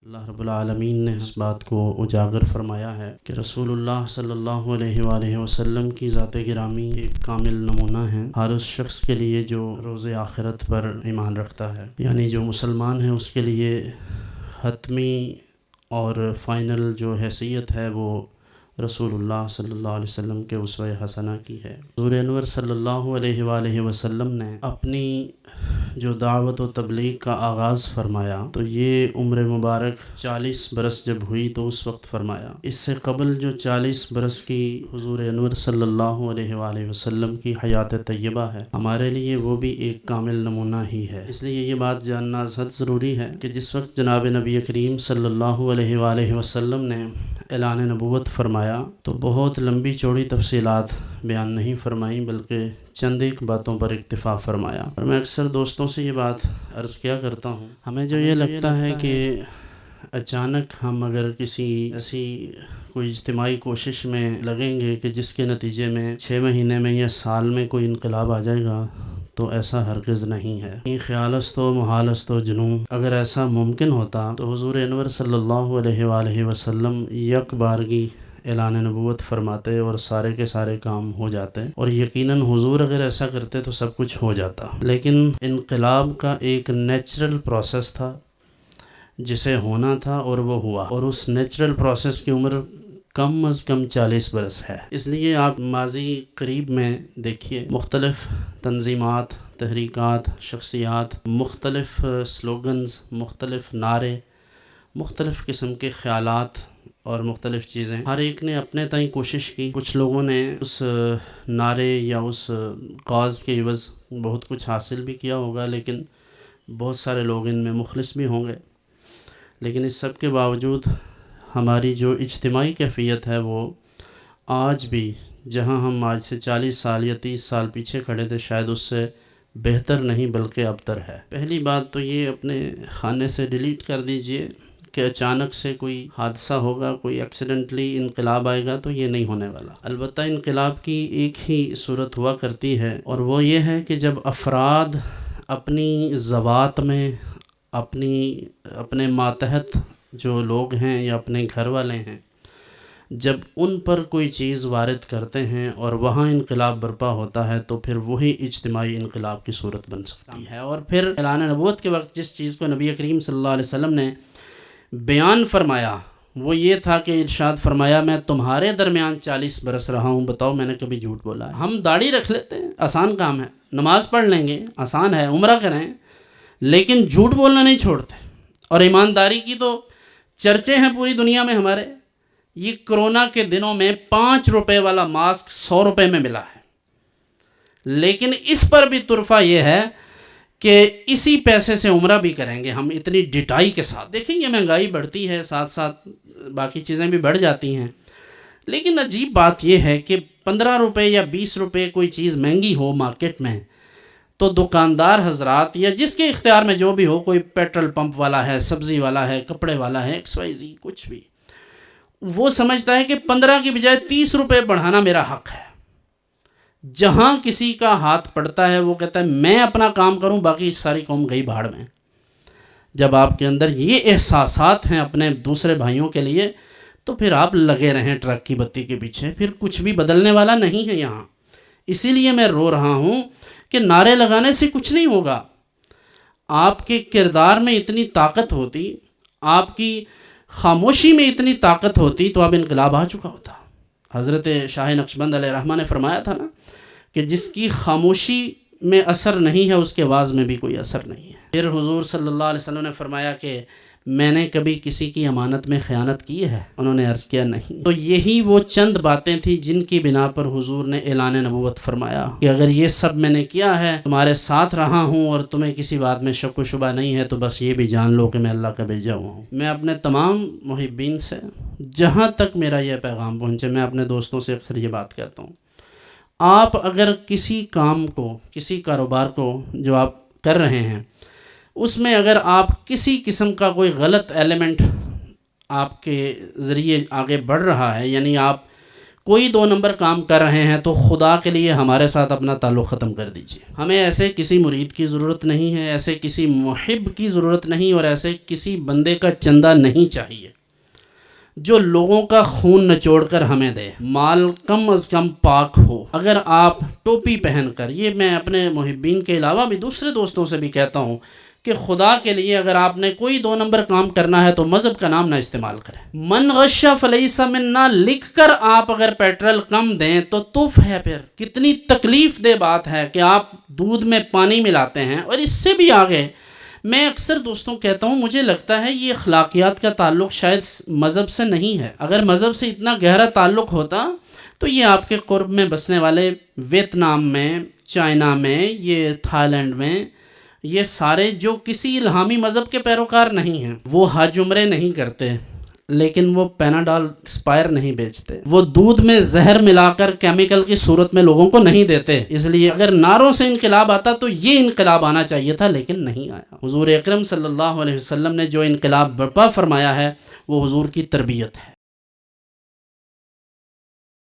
اللہ رب العالمین نے اس بات کو اجاگر فرمایا ہے کہ رسول اللہ صلی اللہ علیہ وآلہ وسلم کی ذات گرامی ایک کامل نمونہ ہے ہر اس شخص کے لیے جو روز آخرت پر ایمان رکھتا ہے، یعنی جو مسلمان ہے اس کے لیے حتمی اور فائنل جو حیثیت ہے وہ رسول اللہ صلی اللہ علیہ وسلم کے اسوہ حسنہ کی ہے۔ حضور انور صلی اللہ علیہ وآلہ وسلم نے اپنی جو دعوت و تبلیغ کا آغاز فرمایا تو یہ عمر مبارک 40 برس جب ہوئی تو اس وقت فرمایا۔ اس سے قبل جو 40 برس کی حضور انور صلی اللہ علیہ وآلہ وسلم کی حیات طیبہ ہے، ہمارے لیے وہ بھی ایک کامل نمونہ ہی ہے۔ اس لیے یہ بات جاننا ازحد ضروری ہے کہ جس وقت جناب نبی کریم صلی اللہ علیہ وآلہ وسلم نے اعلان نبوت فرمایا تو بہت لمبی چوڑی تفصیلات بیان نہیں فرمائیں، بلکہ چند ایک باتوں پر اکتفا فرمایا۔ اور میں اکثر دوستوں سے یہ بات عرض کیا کرتا ہوں، ہمیں جو یہ لگتا ہے کہ اچانک ہم اگر کسی ایسی کوئی اجتماعی کوشش میں لگیں گے کہ جس کے نتیجے میں 6 مہینے میں یا سال میں کوئی انقلاب آ جائے گا، تو ایسا ہرگز نہیں ہے۔ خیال است و محال است و جنوں، اگر ایسا ممکن ہوتا تو حضور انور صلی اللہ علیہ وآلہ وسلم یک بارگی اعلان نبوت فرماتے اور سارے کے سارے کام ہو جاتے، اور یقیناً حضور اگر ایسا کرتے تو سب کچھ ہو جاتا۔ لیکن انقلاب کا ایک نیچرل پروسیس تھا جسے ہونا تھا اور وہ ہوا، اور اس نیچرل پروسیس کی عمر کم از کم 40 برس ہے۔ اس لیے آپ ماضی قریب میں دیکھیے، مختلف تنظیمات، تحریکات، شخصیات، مختلف سلوگنز، مختلف نعرے، مختلف قسم کے خیالات اور مختلف چیزیں، ہر ایک نے اپنے تئیں کوشش کی۔ کچھ لوگوں نے اس نعرے یا اس کاز کے عوض بہت کچھ حاصل بھی کیا ہوگا، لیکن بہت سارے لوگ ان میں مخلص بھی ہوں گے۔ لیکن اس سب کے باوجود ہماری جو اجتماعی کیفیت ہے وہ آج بھی، جہاں ہم آج سے 40 سال یا 30 سال پیچھے کھڑے تھے، شاید اس سے بہتر نہیں بلکہ ابتر ہے۔ پہلی بات تو یہ اپنے خانے سے ڈیلیٹ کر دیجئے کہ اچانک سے کوئی حادثہ ہوگا، کوئی ایکسیڈنٹلی انقلاب آئے گا، تو یہ نہیں ہونے والا۔ البتہ انقلاب کی ایک ہی صورت ہوا کرتی ہے، اور وہ یہ ہے کہ جب افراد اپنی ذوات میں اپنے ماتحت جو لوگ ہیں یا اپنے گھر والے ہیں، جب ان پر کوئی چیز وارد کرتے ہیں اور وہاں انقلاب برپا ہوتا ہے، تو پھر وہی اجتماعی انقلاب کی صورت بن سکتی ہے۔ اور پھر اعلان نبوت کے وقت جس چیز کو نبی کریم صلی اللہ علیہ وسلم نے بیان فرمایا وہ یہ تھا کہ ارشاد فرمایا، میں تمہارے درمیان 40 برس رہا ہوں، بتاؤ میں نے کبھی جھوٹ بولا ہے؟ ہم داڑھی رکھ لیتے ہیں، آسان کام ہے، نماز پڑھ لیں گے، آسان ہے، عمرہ کریں، لیکن جھوٹ بولنا نہیں چھوڑتے۔ اور ایمانداری کی تو چرچے ہیں پوری دنیا میں ہمارے۔ یہ کرونا کے دنوں میں 5 روپے والا ماسک 100 روپے میں ملا ہے، لیکن اس پر بھی طرفہ یہ ہے کہ اسی پیسے سے عمرہ بھی کریں گے ہم، اتنی ڈٹائی کے ساتھ۔ دیکھیں یہ مہنگائی بڑھتی ہے، ساتھ ساتھ باقی چیزیں بھی بڑھ جاتی ہیں، لیکن عجیب بات یہ ہے کہ 15 روپے یا 20 روپے کوئی چیز مہنگی ہو مارکیٹ میں، تو دکاندار حضرات یا جس کے اختیار میں جو بھی ہو، کوئی پیٹرول پمپ والا ہے، سبزی والا ہے، کپڑے والا ہے، XYZ کچھ بھی، وہ سمجھتا ہے کہ 15 کی بجائے 30 روپے بڑھانا میرا حق ہے۔ جہاں کسی کا ہاتھ پڑتا ہے وہ کہتا ہے میں اپنا کام کروں، باقی ساری قوم گئی بھاڑ میں۔ جب آپ کے اندر یہ احساسات ہیں اپنے دوسرے بھائیوں کے لیے، تو پھر آپ لگے رہیں ٹرک کی بتی کے پیچھے، پھر کچھ بھی بدلنے والا نہیں ہے یہاں۔ اسی لیے میں رو رہا ہوں کہ نعرے لگانے سے کچھ نہیں ہوگا۔ آپ کے کردار میں اتنی طاقت ہوتی، آپ کی خاموشی میں اتنی طاقت ہوتی، تو اب انقلاب آ چکا ہوتا۔ حضرت شاہ نقشبند علیہ الرحمہ نے فرمایا تھا نا کہ جس کی خاموشی میں اثر نہیں ہے اس کے آواز میں بھی کوئی اثر نہیں ہے۔ پھر حضور صلی اللہ علیہ وسلم نے فرمایا کہ میں نے کبھی کسی کی امانت میں خیانت کی ہے؟ انہوں نے عرض کیا نہیں۔ تو یہی وہ چند باتیں تھیں جن کی بنا پر حضور نے اعلان نبوت فرمایا کہ اگر یہ سب میں نے کیا ہے، تمہارے ساتھ رہا ہوں اور تمہیں کسی بات میں شک و شبہ نہیں ہے، تو بس یہ بھی جان لو کہ میں اللہ کا بھیجا ہوا ہوں۔ میں اپنے تمام محبین سے، جہاں تک میرا یہ پیغام پہنچے، میں اپنے دوستوں سے اکثر یہ بات کہتا ہوں، آپ اگر کسی کام کو، کسی کاروبار کو جو آپ کر رہے ہیں، اس میں اگر آپ کسی قسم کا کوئی غلط ایلیمنٹ آپ کے ذریعے آگے بڑھ رہا ہے، یعنی آپ کوئی 2 نمبر کام کر رہے ہیں تو خدا کے لیے ہمارے ساتھ اپنا تعلق ختم کر دیجئے۔ ہمیں ایسے کسی مرید کی ضرورت نہیں ہے، ایسے کسی محب کی ضرورت نہیں، اور ایسے کسی بندے کا چندہ نہیں چاہیے جو لوگوں کا خون نچوڑ کر ہمیں دے۔ مال کم از کم پاک ہو۔ اگر آپ ٹوپی پہن کر، یہ میں اپنے محبین کے علاوہ بھی دوسرے دوستوں سے بھی کہتا ہوں کہ خدا کے لیے اگر آپ نے کوئی 2 نمبر کام کرنا ہے تو مذہب کا نام نہ استعمال کریں۔ من غش فلیس منا لکھ کر آپ اگر پیٹرول کم دیں تو تف ہے۔ پھر کتنی تکلیف دہ بات ہے کہ آپ دودھ میں پانی ملاتے ہیں۔ اور اس سے بھی آگے میں اکثر دوستوں کہتا ہوں، مجھے لگتا ہے یہ اخلاقیات کا تعلق شاید مذہب سے نہیں ہے۔ اگر مذہب سے اتنا گہرا تعلق ہوتا تو یہ آپ کے قرب میں بسنے والے ویتنام میں، چائنا میں، یہ تھائی لینڈ میں، یہ سارے جو کسی الہامی مذہب کے پیروکار نہیں ہیں، وہ حج عمرے نہیں کرتے، لیکن وہ پیناڈول ایکسپائر نہیں بیچتے، وہ دودھ میں زہر ملا کر کیمیکل کی صورت میں لوگوں کو نہیں دیتے۔ اس لیے اگر نعروں سے انقلاب آتا تو یہ انقلاب آنا چاہیے تھا، لیکن نہیں آیا۔ حضور اکرم صلی اللہ علیہ وسلم نے جو انقلاب برپا فرمایا ہے وہ حضور کی تربیت ہے۔